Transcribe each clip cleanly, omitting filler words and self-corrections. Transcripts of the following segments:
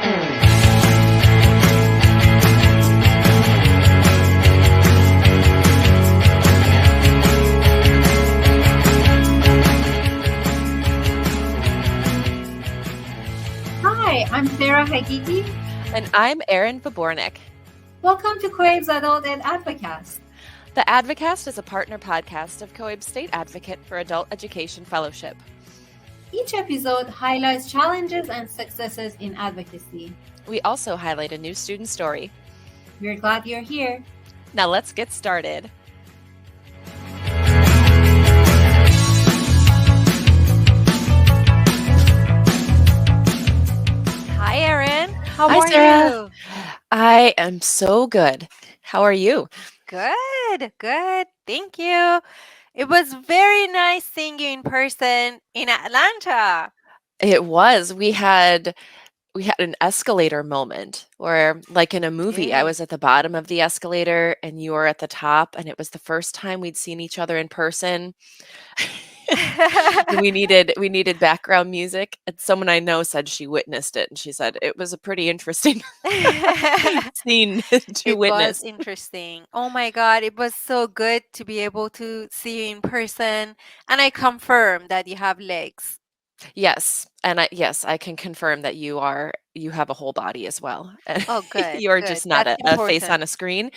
Hi, I'm Sarah Hagigi. And I'm Erin Babornik. Welcome to COABE's Adult Ed Advocast. The Advocast is a partner podcast of COABE's State Advocate for Adult Education Fellowship. Each episode highlights challenges and successes in advocacy. We also highlight a new student story. We're glad you're here. Now let's get started. Hi, Erin. How Hi, are Sarah. you? I am so good. How are you? Good. Thank you. It was very nice seeing you in person in Atlanta. It was. We had an escalator moment where, like in a movie, I Okay. was at the bottom of the escalator and you were at the top, and it was the first time we'd seen each other in person. And we needed background music, and someone I know said she witnessed it, and she said it was a pretty interesting scene to It witness. was interesting. Oh my God, it was so good to be able to see you in person. And I confirm that you have legs. Yes, and I can confirm that you have a whole body as well. Oh, good. You are just not That's a face on important. a screen.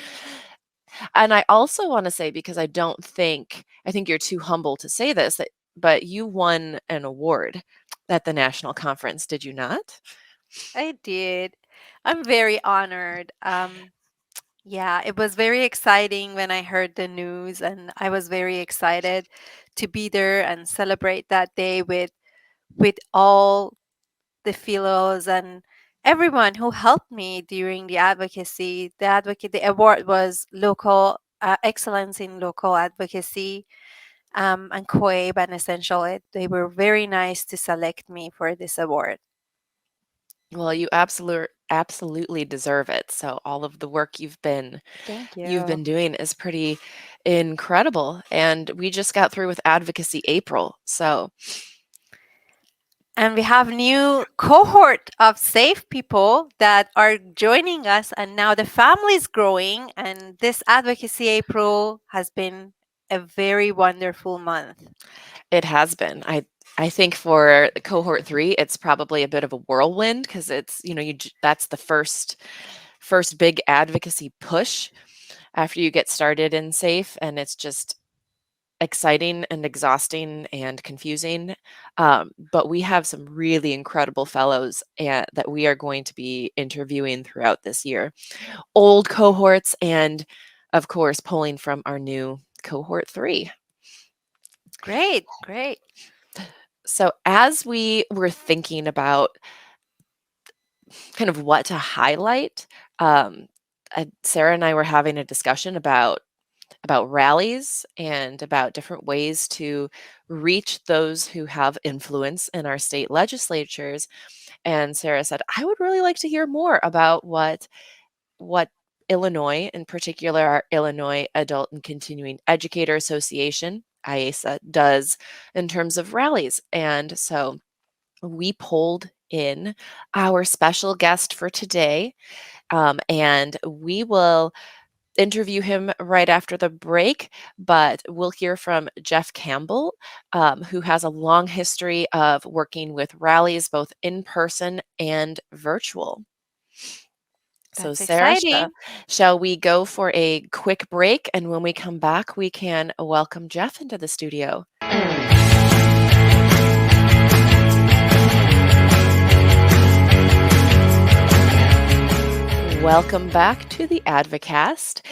And I also want to say, because I think you're too humble to say this, but you won an award at the national conference, did you not? I did. I'm very honored. Yeah, it was very exciting when I heard the news, and I was very excited to be there and celebrate that day with all the fellows and everyone who helped me during the advocacy. The award was local excellence in local advocacy, and COABE and Essential Ed. They were very nice to select me for this award. Well, you absolutely deserve it. So all of the work you've been Thank been you. doing is pretty incredible. And we just got through with Advocacy April. So And we have new cohort of safe people that are joining us, and now the family is growing. And this Advocacy April has been a very wonderful month. it has been. I think for cohort 3, it's probably a bit of a whirlwind because it's, that's the first big advocacy push after you get started in SAFE, and it's just exciting and exhausting and confusing. But we have some really incredible fellows that we are going to be interviewing throughout this year. Old cohorts and, of course, pulling from our new cohort 3. Great. So as we were thinking about kind of what to highlight, Sarah and I were having a discussion about rallies and about different ways to reach those who have influence in our state legislatures. And Sarah said, I would really like to hear more about what Illinois, in particular our Illinois Adult and Continuing Educator Association, IACEA, does in terms of rallies. And so we pulled in our special guest for today, and we will interview him right after the break, but we'll hear from Jeff Campbell, who has a long history of working with rallies, both in person and virtual. So That's Sarah, exciting. shall we go for a quick break? And when we come back, we can welcome Jeff into the studio. Welcome back to the Advocast.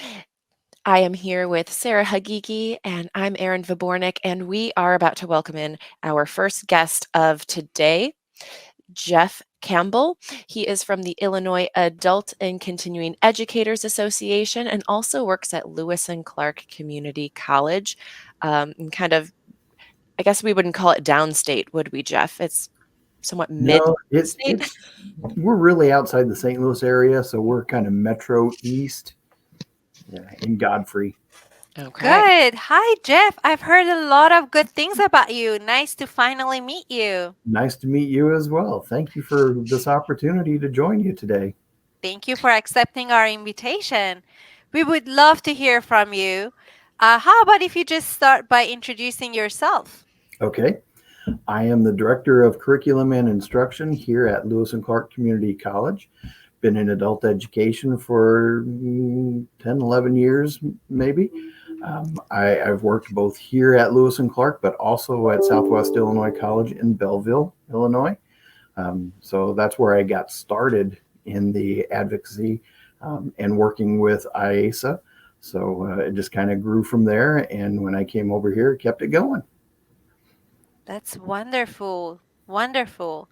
I am here with Sarah Hagigi, and I'm Erin Vabornik, and we are about to welcome in our first guest of today, Jeff Campbell. He is from the Illinois Adult and Continuing Educators Association and also works at Lewis and Clark Community College. And kind of, I guess we wouldn't call it downstate, would we, Jeff? It's somewhat No, mid-state. we're really outside the St. Louis area, so we're kind of metro east, in Godfrey. Okay. Good. Hi, Jeff. I've heard a lot of good things about you. Nice to finally meet you. Nice to meet you as well. Thank you for this opportunity to join you today. Thank you for accepting our invitation. We would love to hear from you. How about if you just start by introducing yourself? Okay. I am the Director of Curriculum and Instruction here at Lewis and Clark Community College. Been in adult education for 10, 11 years, maybe. I've worked both here at Lewis and Clark, but also at Southwest Illinois College in Belleville, Illinois. So that's where I got started in the advocacy and working with IACEA. So it just kind of grew from there. And when I came over here, it kept it going. That's wonderful. Wonderful.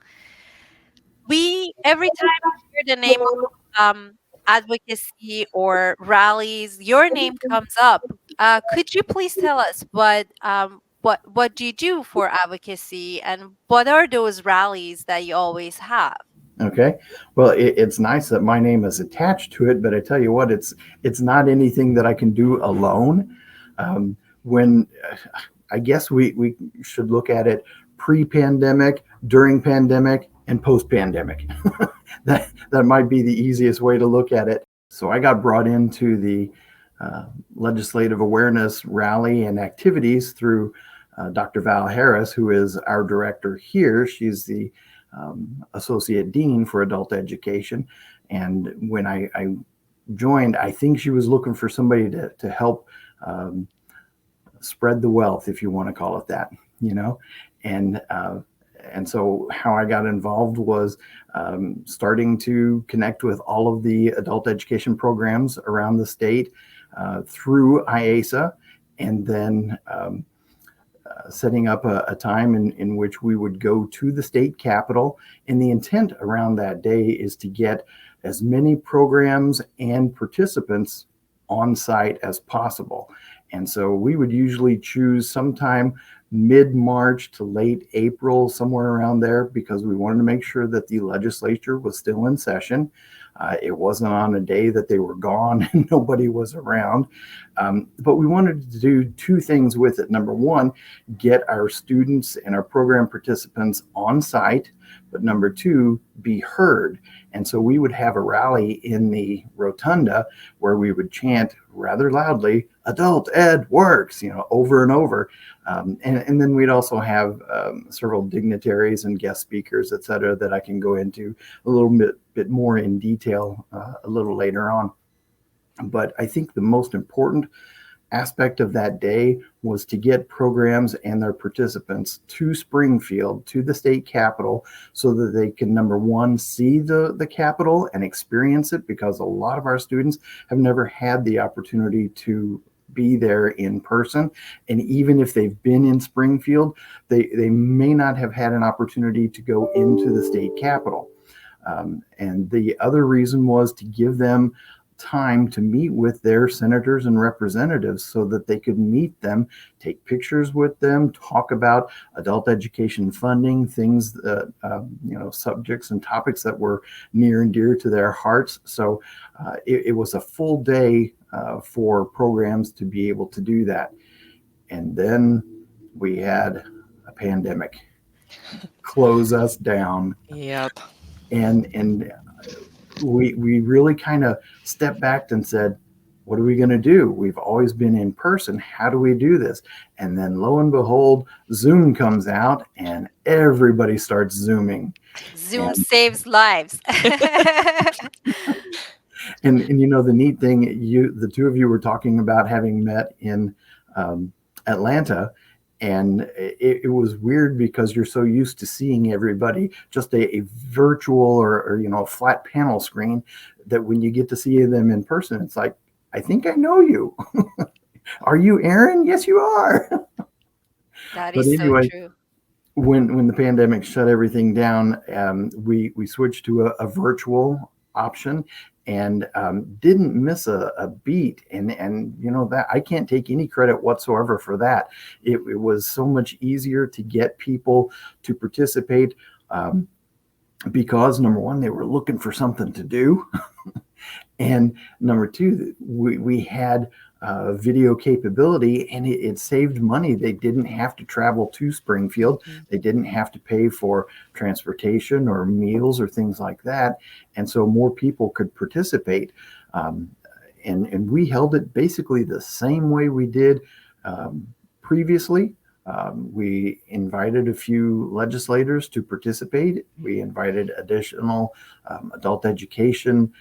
We, every time we hear the name of advocacy or rallies, your name comes up. Could you please tell us what do you do for advocacy, and what are those rallies that you always have? Okay. Well, it's nice that my name is attached to it, but I tell you what, it's not anything that I can do alone. When I guess we should look at it pre-pandemic, during pandemic, and post-pandemic. that might be the easiest way to look at it. So I got brought into the legislative awareness rally and activities through Dr. Val Harris, who is our director here. She's the Associate Dean for Adult Education. And when I joined, I think she was looking for somebody to help spread the wealth, if you want to call it that, and so how I got involved was starting to connect with all of the adult education programs around the state through IACEA, and then setting up a time in which we would go to the state capitol. And the intent around that day is to get as many programs and participants on site as possible. And so we would usually choose sometime mid-March to late April, somewhere around there, because we wanted to make sure that the legislature was still in session. It wasn't on a day that they were gone and nobody was around. But we wanted to do two things with it. Number one, get our students and our program participants on site, but number two, be heard. And so we would have a rally in the rotunda where we would chant rather loudly, "Adult Ed works," over and over. And then we'd also have several dignitaries and guest speakers, et cetera, that I can go into a little bit more in detail a little later on. But I think the most important aspect of that day was to get programs and their participants to Springfield, to the state capitol, so that they can, number one, see the capitol and experience it, because a lot of our students have never had the opportunity to be there in person. And even if they've been in Springfield, they may not have had an opportunity to go into the state capitol. And the other reason was to give them time to meet with their senators and representatives so that they could meet them, take pictures with them, talk about adult education funding, things that, subjects and topics that were near and dear to their hearts. So it was a full day for programs to be able to do that. And then we had a pandemic close us down. Yep. And we really kind of stepped back and said, what are we going to do? We've always been in person. How do we do this? And then lo and behold, Zoom comes out and everybody starts Zooming. Zoom saves lives. And the neat thing, the two of you were talking about having met in Atlanta. And it was weird because you're so used to seeing everybody, just a virtual or a flat panel screen, that when you get to see them in person, it's like, I think I know you. Are you Aaron? Yes, you are. That is so true. When the pandemic shut everything down, we switched to a virtual option, and didn't miss a beat. And that I can't take any credit whatsoever for that. It was so much easier to get people to participate because, number one, they were looking for something to do. And number two, we had video capability, and it saved money. They didn't have to travel to Springfield. They didn't have to pay for transportation or meals or things like that. And so more people could participate. And we held it basically the same way we did previously. We invited a few legislators to participate. We invited additional adult education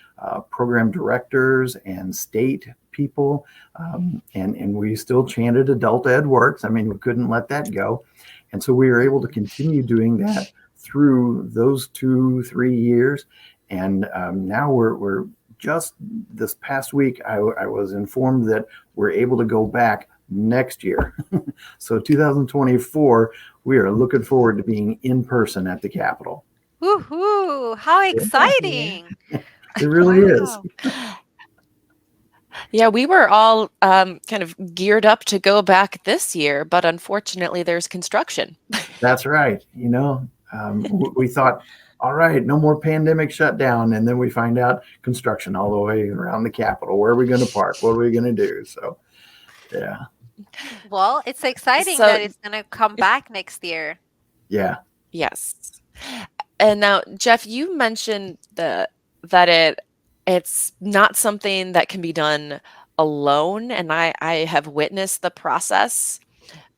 program directors and state people. And we still chanted Adult Ed Works. I mean, we couldn't let that go. And so we were able to continue doing that through those 2-3 years. And now we're just this past week, I was informed that we're able to go back next year. So 2024, we are looking forward to being in person at the Capitol. Woohoo! How exciting! It really is. Yeah, we were all kind of geared up to go back this year, but unfortunately there's construction. That's right. You know, we thought, all right, no more pandemic shutdown. And then we find out construction all the way around the Capitol. Where are we going to park? What are we going to do? So, yeah. Well, it's exciting that it's going to come back next year. Yeah. Yes. And now, Jeff, you mentioned that it's not something that can be done alone. And I have witnessed the process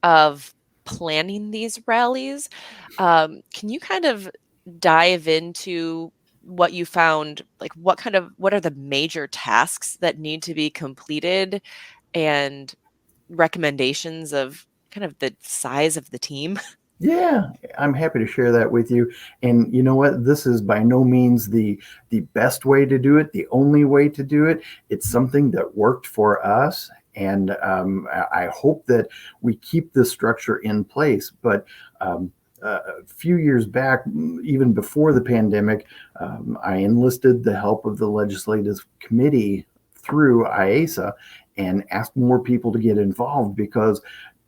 of planning these rallies. Can you kind of dive into what you found? Like what are the major tasks that need to be completed and recommendations of kind of the size of the team? Yeah, I'm happy to share that with you. And you know what? This is by no means the best way to do it, the only way to do it. It's something that worked for us. And I hope that we keep this structure in place. But a few years back, even before the pandemic, I enlisted the help of the legislative committee through IACEA and asked more people to get involved, because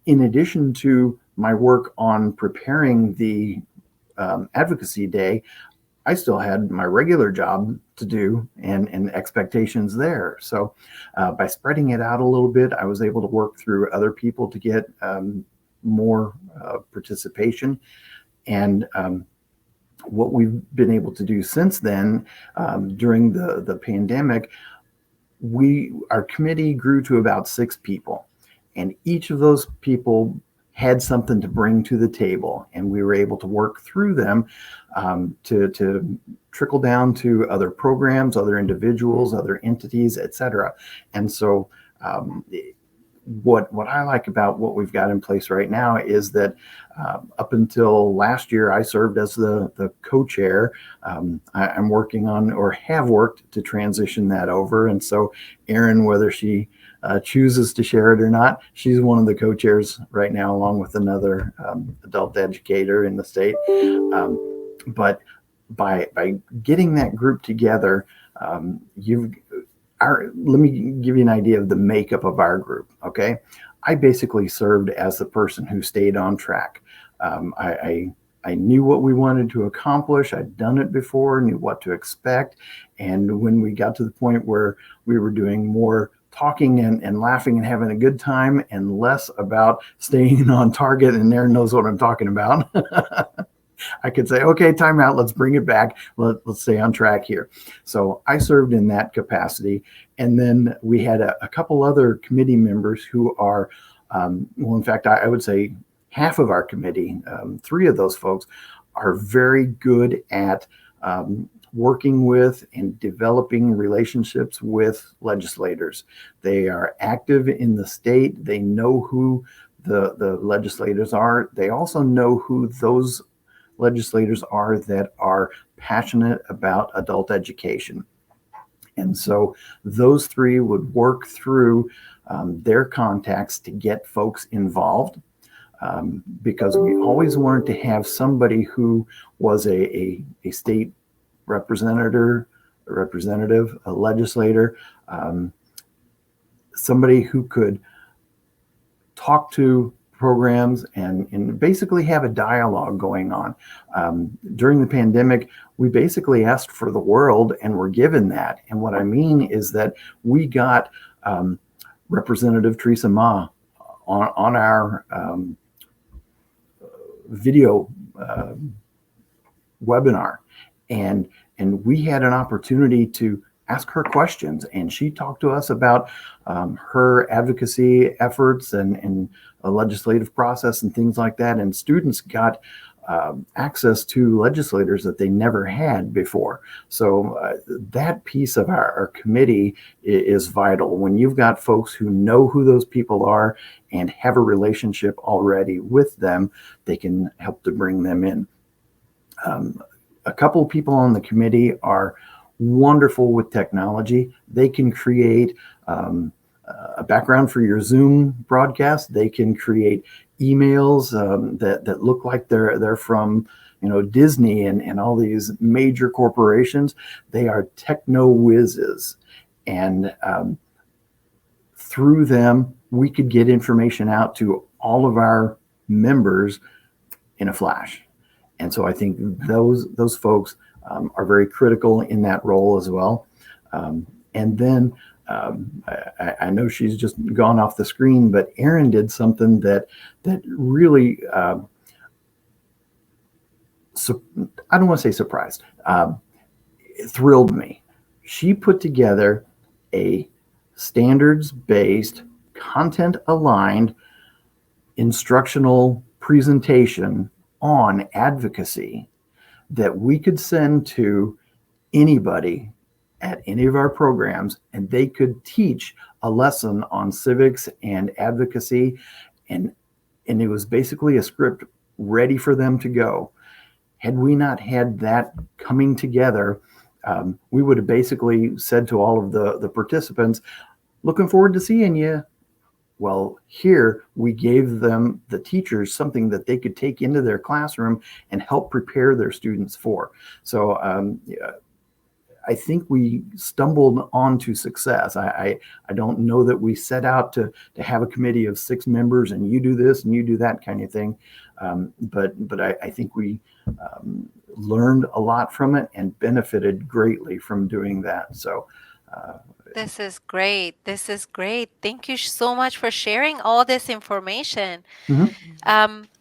in addition to my work on preparing the advocacy day, I still had my regular job to do and expectations there. So by spreading it out a little bit, I was able to work through other people to get more participation. And what we've been able to do since then, during the pandemic, our committee grew to about 6 people, and each of those people had something to bring to the table, and we were able to work through them to trickle down to other programs, other individuals, other entities, etc. And so what I like about what we've got in place right now is that up until last year, I served as the co-chair. I'm working on, or have worked to transition that over. And so Erin, whether she chooses to share it or not, she's one of the co-chairs right now, along with another adult educator in the state. But by getting that group together, let me give you an idea of the makeup of our group. Okay. I basically served as the person who stayed on track. I knew what we wanted to accomplish. I'd done it before, knew what to expect. And when we got to the point where we were doing more talking and laughing and having a good time and less about staying on target, and Erin knows what I'm talking about, I could say, okay, time out. Let's bring it back. Let's stay on track here. So I served in that capacity. And then we had a couple other committee members who are, well, in fact, I would say half of our committee, 3 of those folks are very good at working with and developing relationships with legislators. They are active in the state. They know who the legislators are. They also know who those legislators are that are passionate about adult education. And so those 3 would work through their contacts to get folks involved, because we always wanted to have somebody who was a state representative, a legislator, somebody who could talk to programs and basically have a dialogue going on. During the pandemic, we basically asked for the world and were given that. And what I mean is that we got Representative Teresa Ma on our video webinar, and we had an opportunity to ask her questions, and she talked to us about her advocacy efforts and a legislative process and things like that. And students got access to legislators that they never had before. So that piece of our committee is vital. When you've got folks who know who those people are and have a relationship already with them, they can help to bring them in. A couple of people on the committee are wonderful with technology. They can create a background for your Zoom broadcast. They can create emails that look like they're from Disney and all these major corporations. They are techno whizzes, and through them we could get information out to all of our members in a flash. And so I think those folks are very critical in that role as well. And then I know she's just gone off the screen, but Erin did something that really, I don't want to say surprised, thrilled me. She put together a standards-based, content-aligned instructional presentation on advocacy that we could send to anybody at any of our programs, and they could teach a lesson on civics and advocacy, and it was basically a script ready for them to go. Had we not had that coming together, we would have basically said to all of the participants, looking forward to seeing you. Well, here we gave them, the teachers, something that they could take into their classroom and help prepare their students for. So I think we stumbled onto success. I don't know that we set out to have a committee of 6 members and you do this and you do that kind of thing. But I think we learned a lot from it and benefited greatly from doing that. So This is great. This is great. Thank you so much for sharing all this information.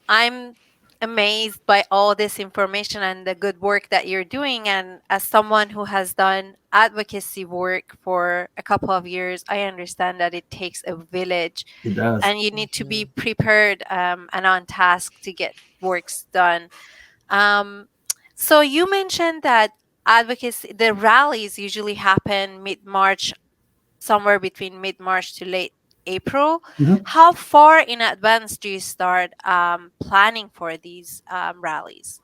I'm amazed by all this information and the good work that you're doing. And as someone who has done advocacy work for a couple of years, I understand that it takes a village. it does. And you need to be prepared and on task to get works done. So you mentioned that advocacy, the rallies usually happen mid-March, somewhere between mid-March to late April. How far in advance do you start planning for these rallies?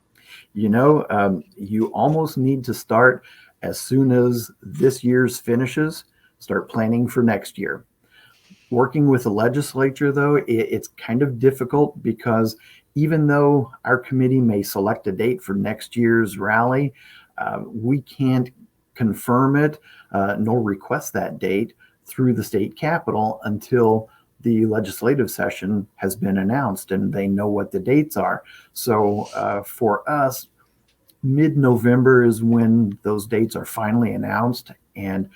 You almost need to start as soon as this year's finishes, start planning for next year. Working with the legislature, though, it's kind of difficult because even though our committee may select a date for next year's rally, we can't confirm it nor request that date through the state capitol until the legislative session has been announced and they know what the dates are. So for us, mid-November is when those dates are finally announced. And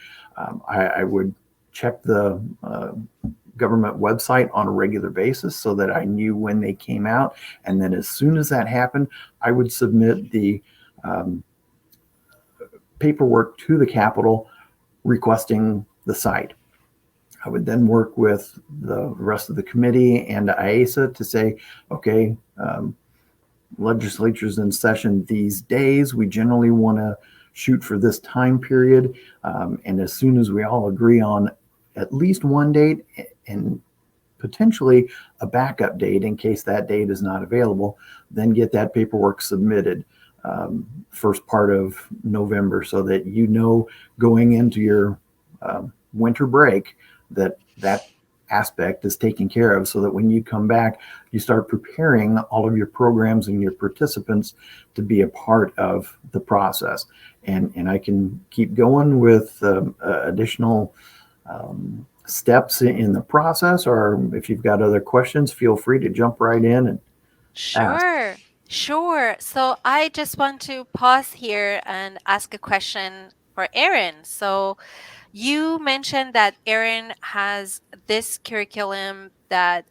I would check the government website on a regular basis so that I knew when they came out. And then as soon as that happened, I would submit the paperwork to the Capitol requesting the site. I would then work with the rest of the committee and IACEA to say, okay, legislature's in session these days. We generally want to shoot for this time period. And as soon as we all agree on at least one date and potentially a backup date in case that date is not available, then get that paperwork submitted first part of November so that going into your winter break that aspect is taken care of, so that when you come back, you start preparing all of your programs and your participants to be a part of the process. And I can keep going with additional steps in the process, or if you've got other questions, feel free to jump right in and Sure. So I just want to pause here and ask a question for Erin. So you mentioned that Erin has this curriculum that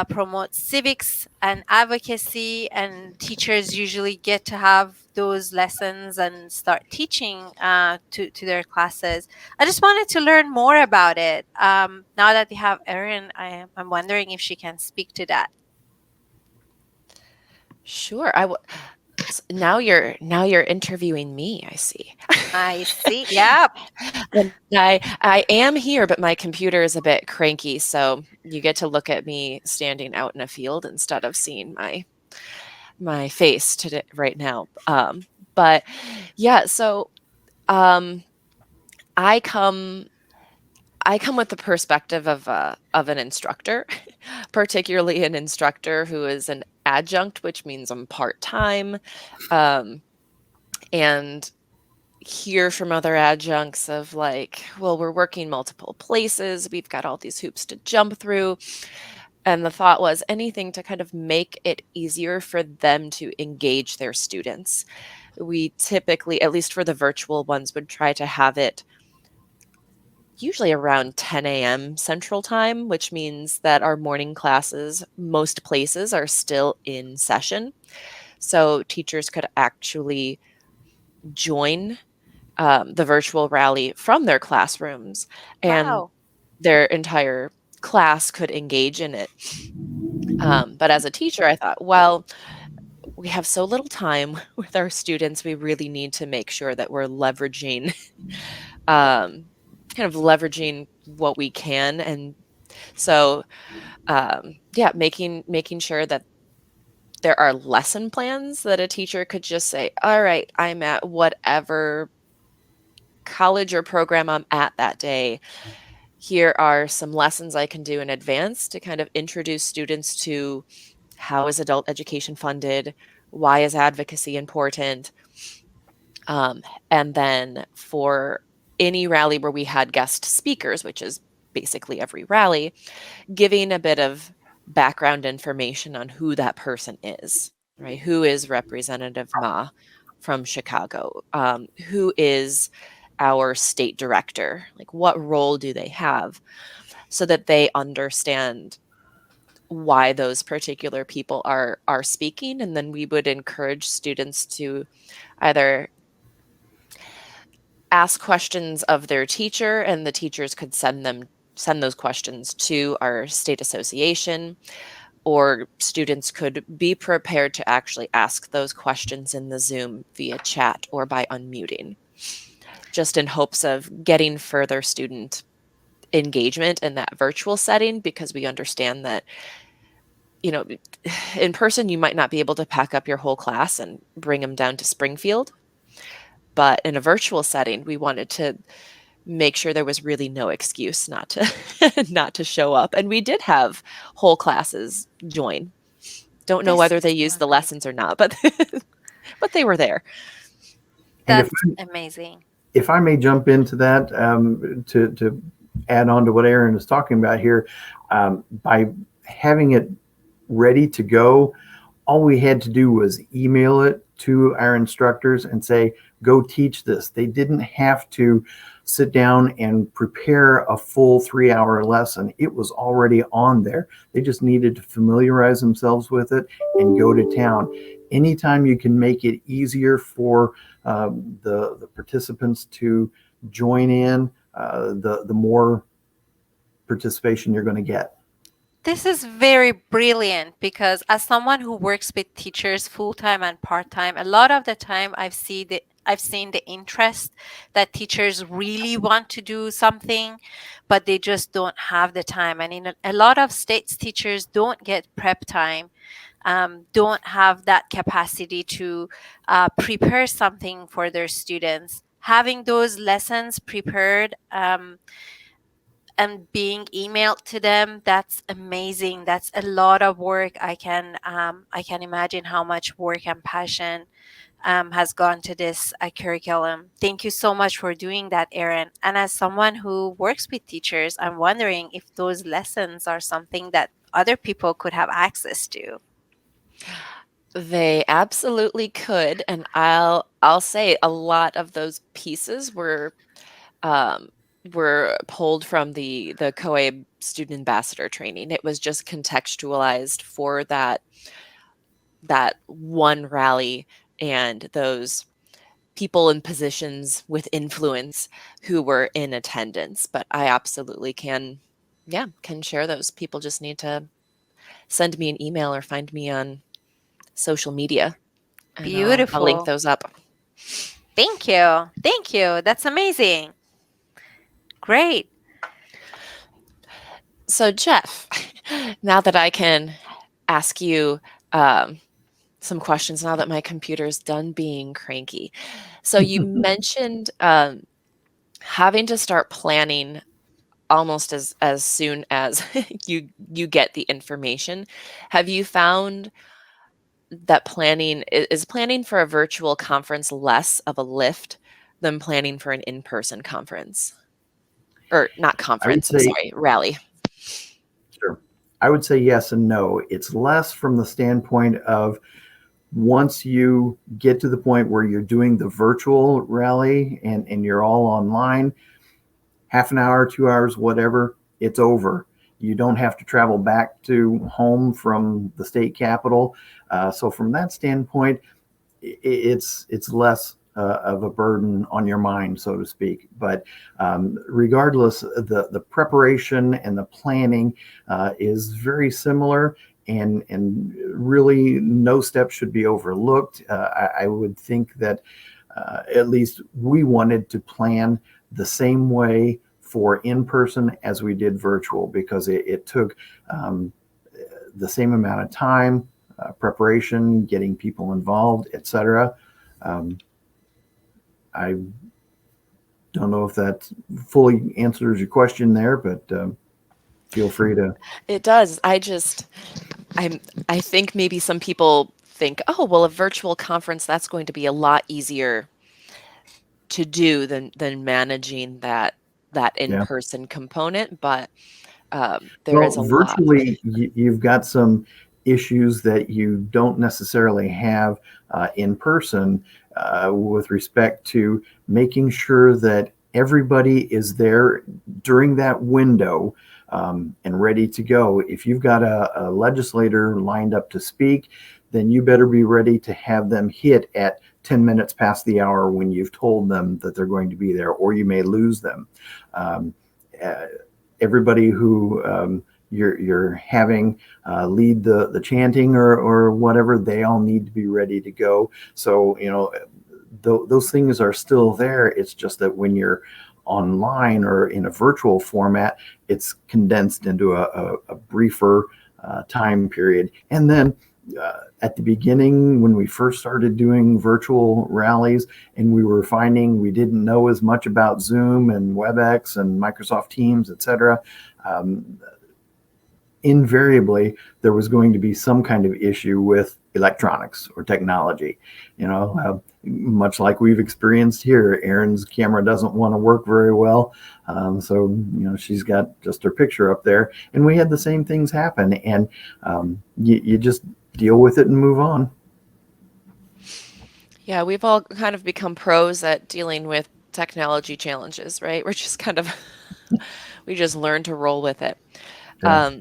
promotes civics and advocacy, and teachers usually get to have those lessons and start teaching to their classes. I just wanted to learn more about it. Now that you have Erin, I'm wondering if she can speak to that. Sure. Now you're interviewing me, I see. I see. Yeah. And I am here, but my computer is a bit cranky, so you get to look at me standing out in a field instead of seeing my face today right now. But yeah, so um, I come with the perspective of an instructor, particularly an instructor who is an adjunct, which means I'm part-time, and hear from other adjuncts of like, well, we're working multiple places, we've got all these hoops to jump through. And the thought was anything to kind of make it easier for them to engage their students. We typically, at least for the virtual ones, would try to have it usually around 10 a.m. Central Time, which means that our morning classes, most places, are still in session. So teachers could actually join the virtual rally from their classrooms, and Wow. their entire class could engage in it. But as a teacher, I thought, well, we have so little time with our students, we really need to make sure that we're leveraging kind of leveraging what we can. And so yeah, making sure that there are lesson plans that a teacher could just say, all right, I'm at whatever college or program I'm at that day. Here are some lessons I can do in advance to kind of introduce students to how is adult education funded, why is advocacy important, and then for any rally where we had guest speakers, which is basically every rally, giving a bit of background information on who that person is, right? Who is Representative Ma from Chicago? Who is our state director? Like, what role do they have? So that they understand why those particular people are speaking. And then we would encourage students to either ask questions of their teacher, and the teachers could send those questions to our state association, or students could be prepared to actually ask those questions in the Zoom via chat or by unmuting, just in hopes of getting further student engagement in that virtual setting, because we understand that, you know, in person, you might not be able to pack up your whole class and bring them down to Springfield. But in a virtual setting, we wanted to make sure there was really no excuse not to not to show up. And we did have whole classes join. Don't know This whether is they used the great. lessons or not, but but they were there. And That's amazing. if I may jump into that, to add on to what Erin is talking about here, by having it ready to go, all we had to do was email it to our instructors and say, go teach this. They didn't have to sit down and prepare a full 3-hour lesson. It was already on there. They just needed to familiarize themselves with it and go to town. Anytime you can make it easier for the participants to join in, the more participation you're going to get. This is very brilliant, because as someone who works with teachers full-time and part-time, a lot of the time I've seen the interest that teachers really want to do something, but they just don't have the time. And in a lot of states, teachers don't get prep time, don't have that capacity to prepare something for their students. Having those lessons prepared and being emailed to them, that's amazing. That's a lot of work. I can imagine how much work and passion has gone to this curriculum. Thank you so much for doing that, Erin. And as someone who works with teachers, I'm wondering if those lessons are something that other people could have access to. They absolutely could, and I'll say a lot of those pieces um, were pulled from the COAB student ambassador training. It was just contextualized for that one rally and those people in positions with influence who were in attendance. But I absolutely can share those. People just need to send me an email or find me on social media, and I'll link Beautiful. those up. Thank you. Thank you. That's amazing. Great. So Jeff, now that I can ask you some questions now that my computer's done being cranky. So you mentioned having to start planning almost as soon as you get the information. Have you found that is planning for a virtual conference less of a lift than planning for an in-person conference? Or not I would conference, I'm say, sorry, rally. sure. I would say yes and no. It's less from the standpoint of once you get to the point where you're doing the virtual rally and you're all online, half an hour, 2 hours, whatever, it's over. You don't have to travel back to home from the state capitol. So from that standpoint, it's less of a burden on your mind, so to speak. But regardless, the preparation and the planning is very similar, and really no step should be overlooked. I would think that at least we wanted to plan the same way for in-person as we did virtual, because it took the same amount of time, preparation, getting people involved, etc. I don't know if that fully answers your question there, but feel free to. It does. I think maybe some people think, oh, well, a virtual conference, that's going to be a lot easier to do than managing that in-person component, but there is a lot. Virtually, you've got some issues that you don't necessarily have in person with respect to making sure that everybody is there during that window and ready to go. If you've got a legislator lined up to speak, then you better be ready to have them hit at 10 minutes past the hour when you've told them that they're going to be there, or you may lose them. Everybody who you're having lead the chanting or whatever, they all need to be ready to go. So, those things are still there. It's just that when you're online or in a virtual format, it's condensed into a briefer time period. And then at the beginning, when we first started doing virtual rallies and we were finding we didn't know as much about Zoom and WebEx and Microsoft Teams, etc., invariably there was going to be some kind of issue with electronics or technology. Much like we've experienced here, Erin's camera doesn't want to work very well. So she's got just her picture up there, and we had the same things happen, and you just deal with it and move on. Yeah, we've all kind of become pros at dealing with technology challenges, right? We're just kind of we just learn to roll with it. Yeah.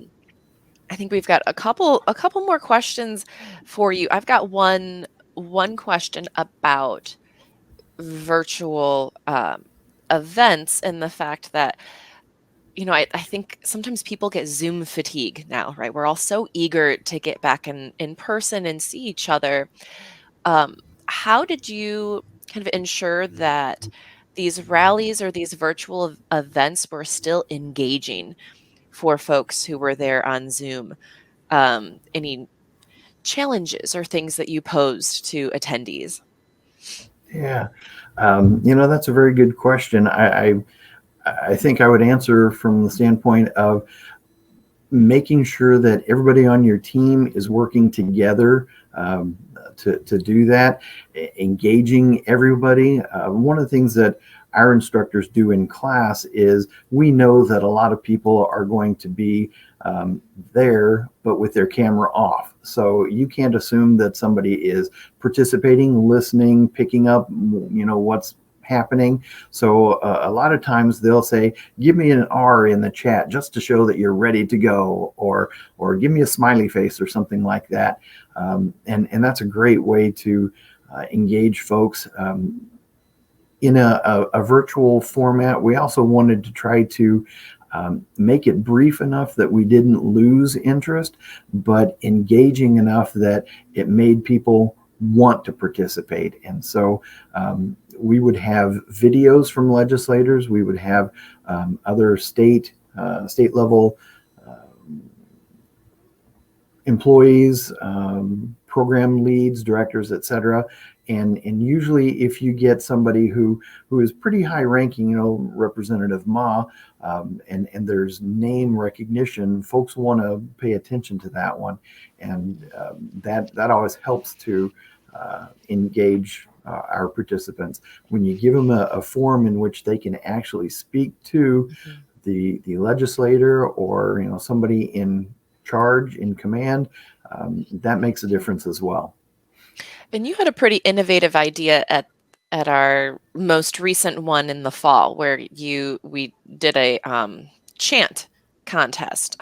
I think we've got a couple more questions for you. I've got one question about virtual events, and the fact that I think sometimes people get Zoom fatigue now, right? We're all so eager to get back in person and see each other. How did you kind of ensure that these rallies or these virtual events were still engaging for folks who were there on Zoom? Any challenges or things that you posed to attendees? Yeah. That's a very good question. I think I would answer from the standpoint of making sure that everybody on your team is working together to do that, engaging everybody. One of the things that our instructors do in class is we know that a lot of people are going to be there, but with their camera off. So you can't assume that somebody is participating, listening, picking up, what's happening. So a lot of times they'll say, give me an R in the chat just to show that you're ready to go, or give me a smiley face or something like that. And that's a great way to engage folks. In a virtual format, we also wanted to try to make it brief enough that we didn't lose interest, but engaging enough that it made people want to participate. And so we would have videos from legislators. We would have other state level employees, program leads, directors, etc. And usually if you get somebody who is pretty high ranking, Representative Ma, and there's name recognition, folks want to pay attention to that one. And that always helps to engage our participants. When you give them a forum in which they can actually speak to the legislator or somebody in charge, in command, that makes a difference as well. And you had a pretty innovative idea at our most recent one in the fall, where we did a chant contest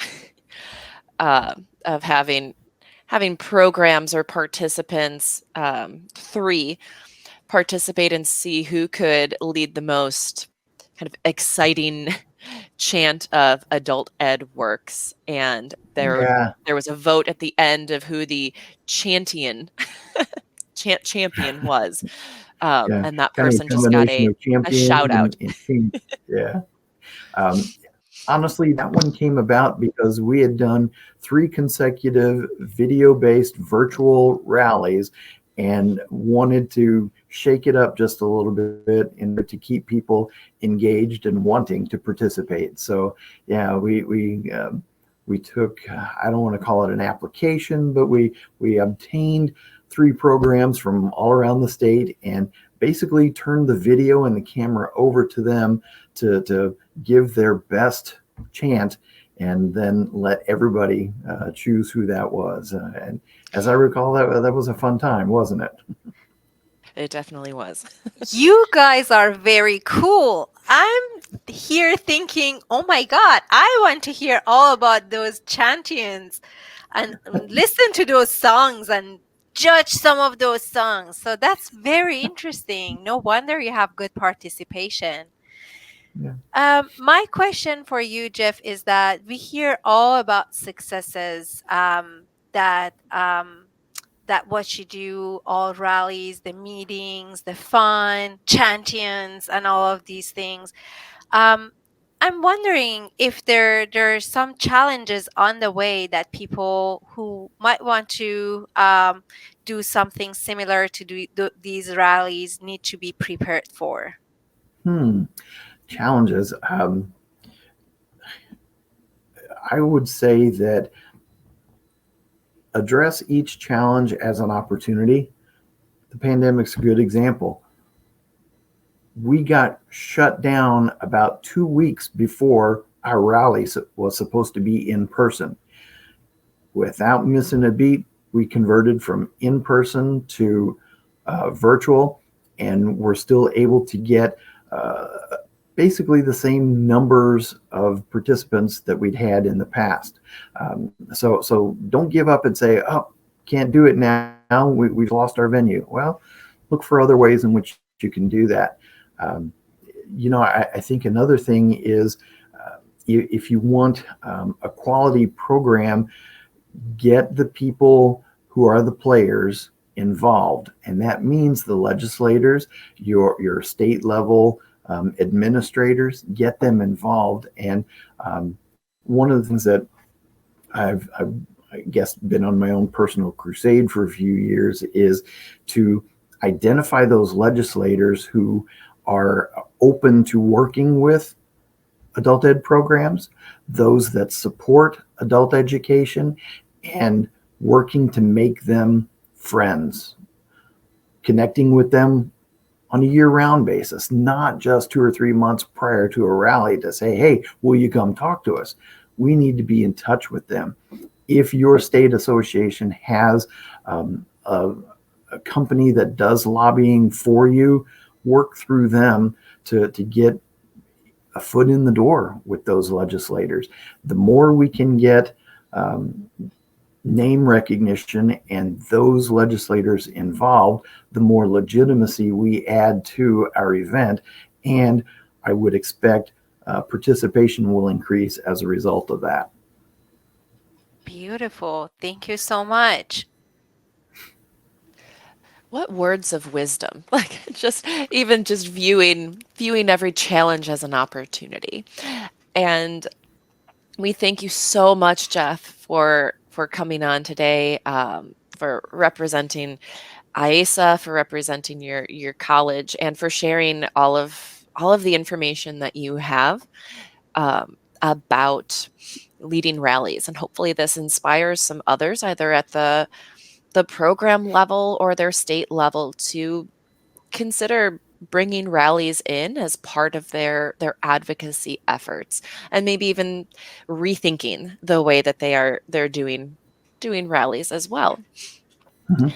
of having programs or participants, 3, participate and see who could lead the most kind of exciting chant of adult ed works. And there was a vote at the end of who the champion was. And that person just got a shout out. Yeah. Honestly, that one came about because we had done 3 consecutive video-based virtual rallies and wanted to shake it up just a little bit in order to keep people engaged and wanting to participate. So yeah, we took, I don't want to call it an application, but we obtained 3 programs from all around the state and basically turned the video and the camera over to them to give their best chant, and then let everybody choose who that was. And as I recall, that was a fun time, wasn't it? It definitely was. You guys are very cool. I'm here thinking, oh my God, I want to hear all about those champions and listen to those songs and judge some of those songs. So that's very interesting. No wonder you have good participation. Yeah. My question for you, Jeff, is that we hear all about successes, that what you do, all rallies, the meetings, the fun, champions, and all of these things. I'm wondering if there's some challenges on the way that people who might want to do something similar to these rallies need to be prepared for. Challenges. I would say that address each challenge as an opportunity. The pandemic's a good example. We got shut down about 2 weeks before our rally was supposed to be in person. Without missing a beat, we converted from in person to virtual, and we're still able to get basically the same numbers of participants that we'd had in the past. So don't give up and say, oh, can't do it now. We've lost our venue. Well, look for other ways in which you can do that. I think another thing is if you want a quality program, get the people who are the players involved. And that means the legislators, your state level administrators, get them involved. And one of the things that I've I guess been on my own personal crusade for a few years is to identify those legislators who are open to working with adult ed programs, those that support adult education, and working to make them friends, connecting with them on a year-round basis, not just 2 or 3 months prior to a rally to say, hey, will you come talk to us? we need to be in touch with them. If your state association has a company that does lobbying for you, work through them to get a foot in the door with those legislators. The more we can get name recognition and those legislators involved, the more legitimacy we add to our event. And I would expect participation will increase as a result of that. Beautiful. Thank you so much. What words of wisdom, like just viewing every challenge as an opportunity. And we thank you so much, Jeff, for coming on today, for representing IACEA, for representing your college, and for sharing all of the information that you have about leading rallies. And hopefully this inspires some others, either at the program level or their state level, to consider bringing rallies in as part of their advocacy efforts, and maybe even rethinking the way that they're doing rallies as well. Mhm.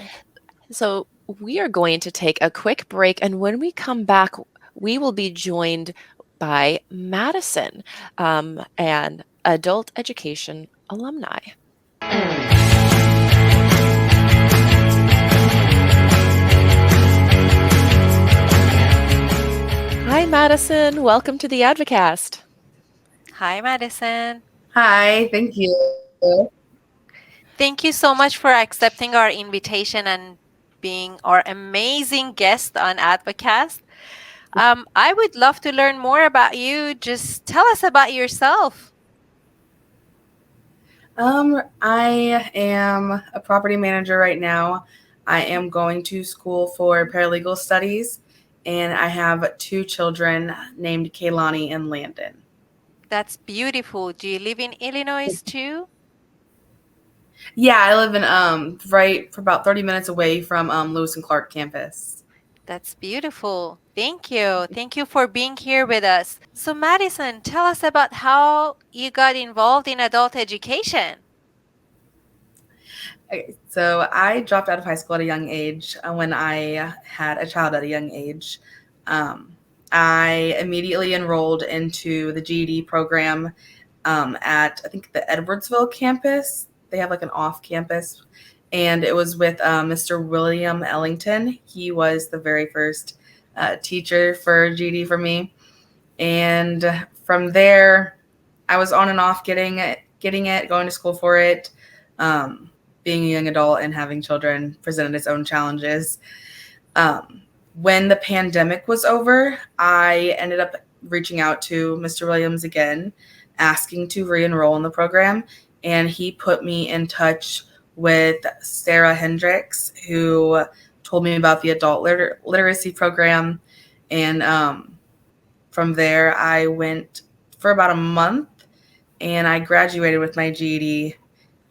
So we are going to take a quick break, and when we come back, we will be joined by Madison, an adult education alumni. Hi, Madison. Welcome to the Advocast. Hi, Madison. Hi, thank you. Thank you so much for accepting our invitation and being our amazing guest on Advocast. I would love to learn more about you. Just tell us about yourself. I am a property manager right now. I am going to school for paralegal studies, and I have 2 children named Kaylani and Landon. That's beautiful. Do you live in Illinois too? Yeah, I live in right for about 30 minutes away from Lewis and Clark campus. That's beautiful. Thank you. Thank you for being here with us. So, Madison, tell us about how you got involved in adult education. Okay, so I dropped out of high school at a young age when I had a child at a young age. I immediately enrolled into the GED program at, I think, the Edwardsville campus. They have like an off campus, and it was with Mr. William Ellington. He was the very first teacher for GED for me. And from there, I was on and off getting it, going to school for it. Being a young adult and having children presented its own challenges. When the pandemic was over, I ended up reaching out to Mr. Williams again, asking to re-enroll in the program. And he put me in touch with Sarah Hendricks, who told me about the adult literacy program. And from there, I went for about a month, and I graduated with my GED.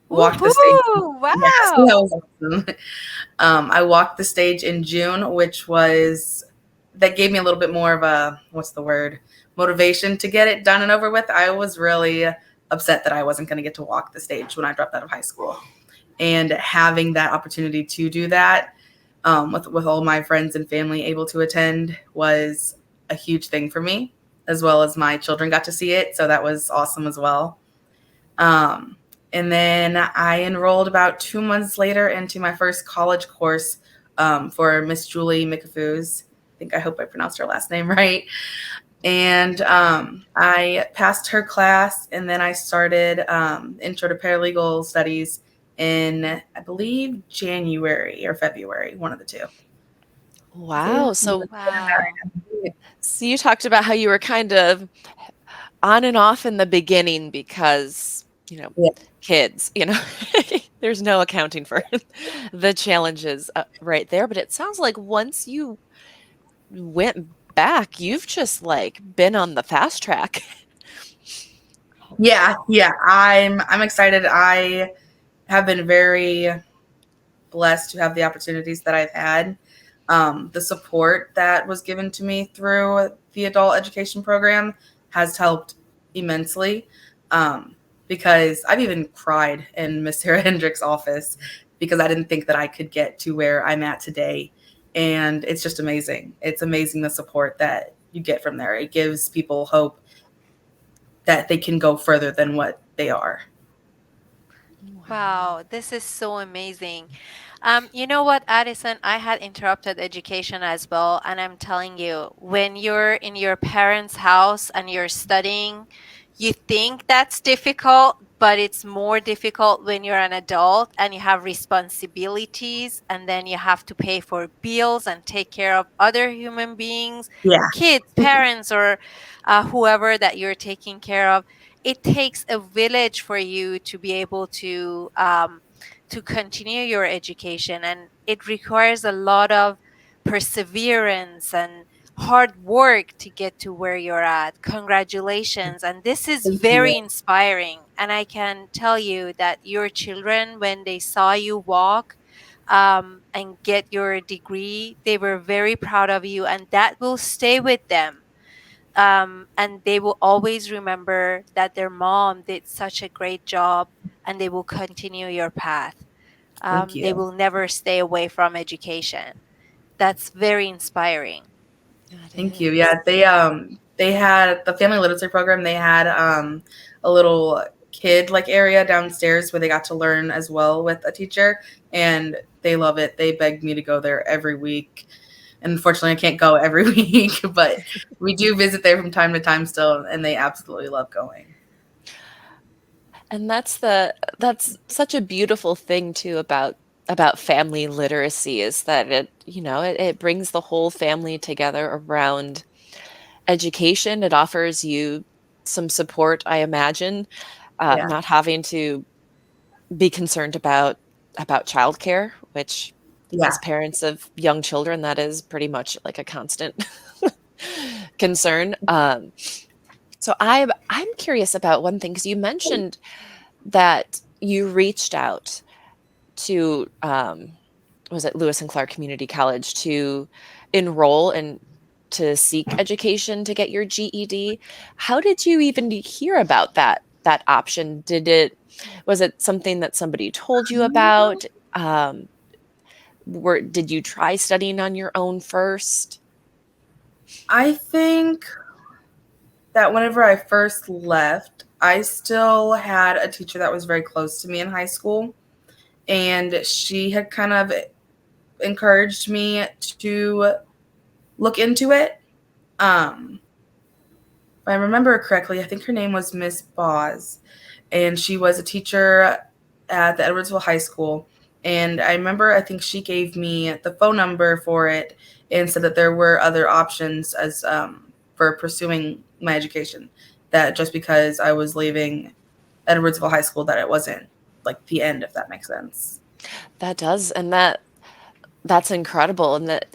Walked the stage. Wow. Yes, that was awesome. I walked the stage in June, that gave me a little bit more of a, motivation to get it done and over with. I was really upset that I wasn't going to get to walk the stage when I dropped out of high school. And having that opportunity to do that with all my friends and family able to attend was a huge thing for me, as well as my children got to see it. So that was awesome as well. And then I enrolled about 2 months later into my first college course for Miss Julie McAfoos. I hope I pronounced her last name right. And I passed her class, and then I started Intro to Paralegal Studies in, I believe, January or February, one of the two. Wow. So Wow. you talked about how you were kind of on and off in the beginning because, kids, there's no accounting for the challenges right there. But it sounds like once you went back, you've just been on the fast track. Yeah. I'm excited. I have been very blessed to have the opportunities that I've had. The support that was given to me through the adult education program has helped immensely. because I've even cried in Miss Sarah Hendricks' office because I didn't think that I could get to where I'm at today. And it's just amazing. It's amazing the support that you get from there. It gives people hope that they can go further than what they are. Wow, this is so amazing. You know what, Addison? I had interrupted education as well, and I'm telling you, when you're in your parents' house and you're studying, you think that's difficult, but it's more difficult when you're an adult and you have responsibilities, and then you have to pay for bills and take care of other human beings, Yeah. kids, parents, or whoever that you're taking care of. It takes a village for you to be able to continue your education, and it requires a lot of perseverance and hard work to get to where you're at. Congratulations, and this is Thank very you. inspiring, and I can tell you that your children, when they saw you walk and get your degree, they were very proud of you, and that will stay with them. And they will always remember that their mom did such a great job, and they will continue your path. Thank They you. will never stay away from education. That's very inspiring. Thank you. Yeah, they had the family literacy program. They had a little kid like area downstairs where they got to learn as well with a teacher, and they love it. They begged me to go there every week. And unfortunately, I can't go every week, but we do visit there from time to time still, and they absolutely love going. And that's such a beautiful thing too about family literacy, is that it brings the whole family together around education. It offers you some support, I imagine, Yeah. not having to be concerned about childcare, which Yeah. as parents of young children, that is pretty much like a constant concern. So I'm curious about one thing, because you mentioned that you reached out to was it Lewis and Clark Community College to enroll and to seek education to get your GED. How did you even hear about that option? Was it something that somebody told you about? Did you try studying on your own first? I think that whenever I first left, I still had a teacher that was very close to me in high school, and she had kind of encouraged me to look into it. If I remember correctly, I think her name was Miss Boz, and she was a teacher at the Edwardsville High School. And I remember, I think she gave me the phone number for it and said that there were other options as for pursuing my education. That just because I was leaving Edwardsville High School, that it wasn't like the end, if that makes sense. That does, and that's incredible, and that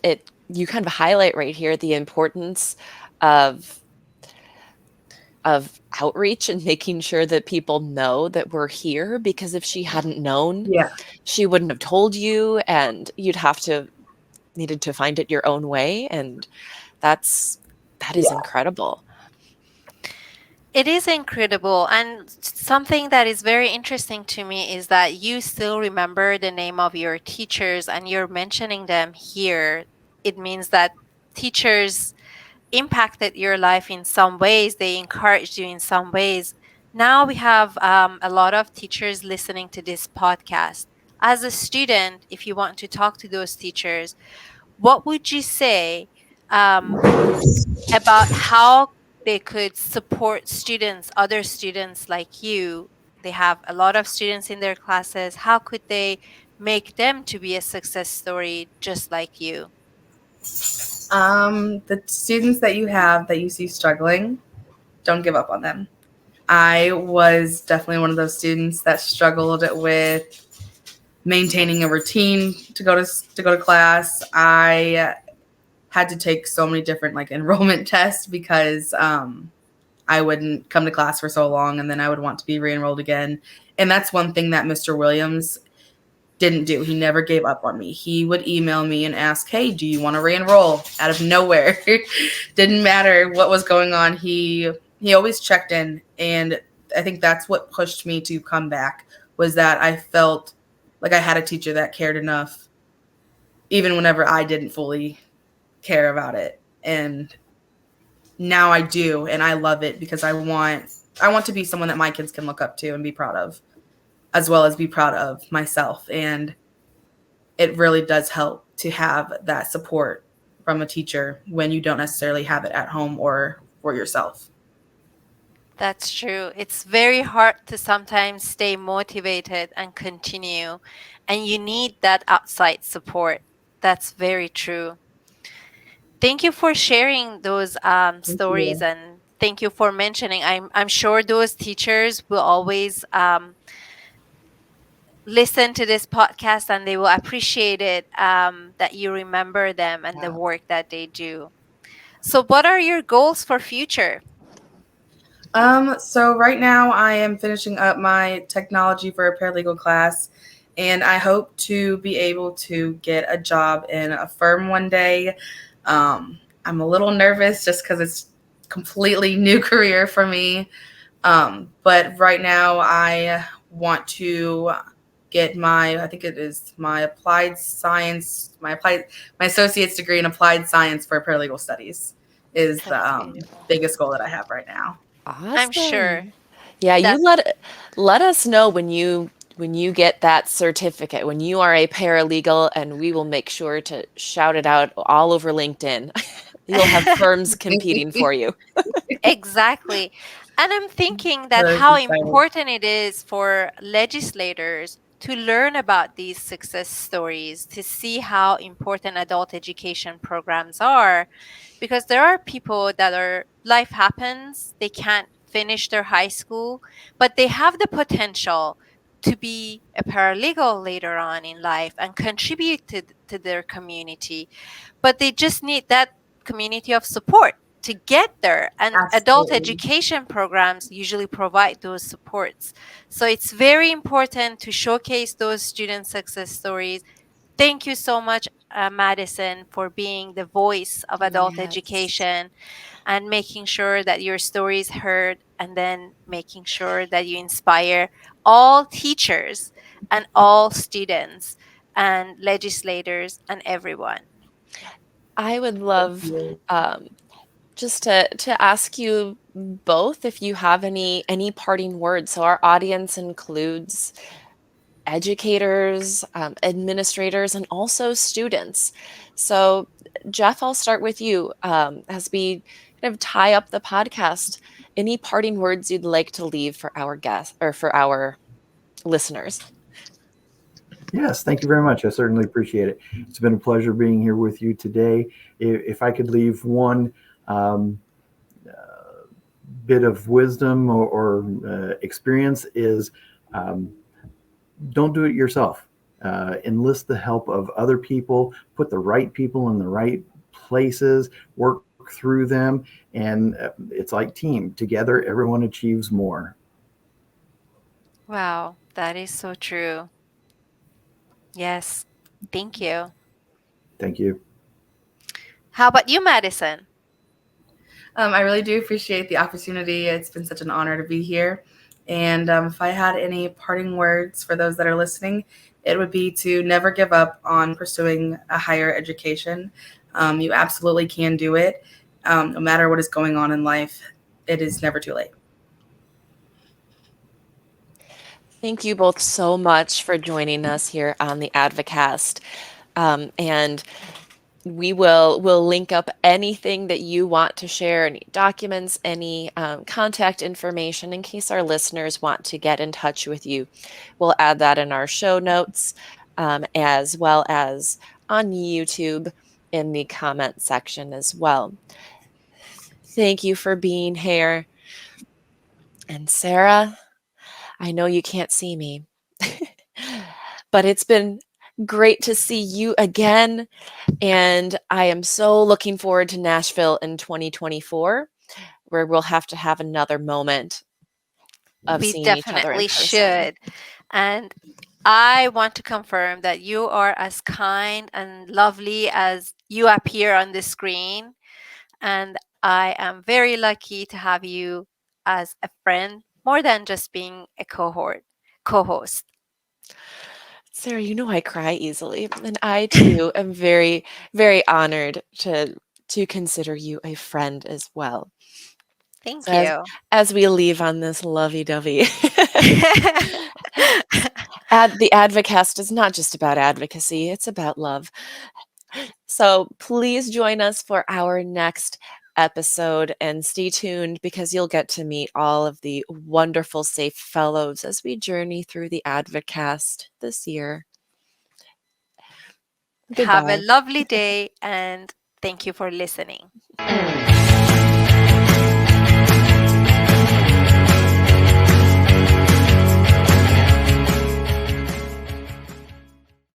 you kind of highlight right here the importance of outreach and making sure that people know that we're here, because if she hadn't known, Yeah. she wouldn't have told you, and you'd have to needed to find it your own way, and that is incredible. It is incredible. And something that is very interesting to me is that you still remember the name of your teachers and you're mentioning them here. It means that teachers impacted your life in some ways, they encouraged you in some ways. Now we have a lot of teachers listening to this podcast. As a student, if you want to talk to those teachers, what would you say about how they could support students, other students like you? They have a lot of students in their classes. How could they make them to be a success story just like you? The students that you have that you see struggling, don't give up on them. I was definitely one of those students that struggled with maintaining a routine to go to class. I had to take so many different like enrollment tests because I wouldn't come to class for so long, and then I would want to be re-enrolled again. And that's one thing that Mr. Williams didn't do. He never gave up on me. He would email me and ask, "Hey, do you want to re-enroll?" Out of nowhere. Didn't matter what was going on. He always checked in, and I think that's what pushed me to come back, was that I felt like I had a teacher that cared enough, even whenever I didn't fully care about it. And now I do, and I love it because I want to be someone that my kids can look up to and be proud of, as well as be proud of myself. And it really does help to have that support from a teacher when you don't necessarily have it at home or for yourself. That's true. It's very hard to sometimes stay motivated and continue, and you need that outside support. That's very true. Thank you for sharing those Thank stories, you. and thank you for mentioning. I'm sure those teachers will always listen to this podcast, and they will appreciate it, that you remember them and the work that they do. So, what are your goals for future? So right now I am finishing up my technology for a paralegal class, and I hope to be able to get a job in a firm one day. I'm a little nervous just because it's completely new career for me. But right now I want to get my, I think it is my applied science, my associate's degree in applied science for paralegal studies is the That's beautiful. biggest goal that I have right now. I'm sure Awesome. Yeah, you that let us know when you get that certificate, when you are a paralegal, and we will make sure to shout it out all over LinkedIn. You'll have firms competing for you. exactly. And I'm thinking that Really how excited. important it is for legislators to learn about these success stories, to see how important adult education programs are, because there are people that are, life happens, they can't finish their high school, but they have the potential to be a paralegal later on in life and contribute to their community, but they just need that community of support to get there, and adult Absolutely. education programs usually provide those supports. So it's very important to showcase those student success stories. Thank you so much, Madison, for being the voice of adult Yes. education and making sure that your story is heard, and then making sure that you inspire all teachers and all students and legislators and everyone. I would Thank love you. just to ask you both if you have any parting words. So our audience includes educators, administrators, and also students. So, Jeff, I'll start with you. As we kind of tie up the podcast, any parting words you'd like to leave for our guests or for our listeners? Yes, thank you very much. I certainly appreciate it. It's been a pleasure being here with you today. If I could leave one um, bit of wisdom or experience is don't do it yourself. Enlist the help of other people, put the right people in the right places, work through them, and it's like team. Together, everyone achieves more. Wow, that is so true. Yes, thank you. Thank you. How about you, Madison? I really do appreciate the opportunity. It's been such an honor to be here. And if I had any parting words for those that are listening, it would be to never give up on pursuing a higher education. You absolutely can do it. No matter what is going on in life, it is never too late. Thank you both so much for joining us here on the Advocast. And we'll link up anything that you want to share, any documents, any contact information in case our listeners want to get in touch with you. We'll add that in our show notes, as well as on YouTube in the comment section as well. Thank you for being here. And Sarah, I know you can't see me, but it's been great to see you again. And I am so looking forward to Nashville in 2024, where we'll have to have another moment of We seeing each other in definitely person. should. And I want to confirm that you are as kind and lovely as you appear on the screen. And I am very lucky to have you as a friend, more than just being a co-host. Sarah, you know I cry easily, and I too am very, very honored to consider you a friend as well. Thank So you. as we leave on this lovey-dovey, the Advocast is not just about advocacy, it's about love. So please join us for our next episode and stay tuned because you'll get to meet all of the wonderful SAFE fellows as we journey through the Advocast this year. Have a Goodbye. lovely day, and thank you for listening.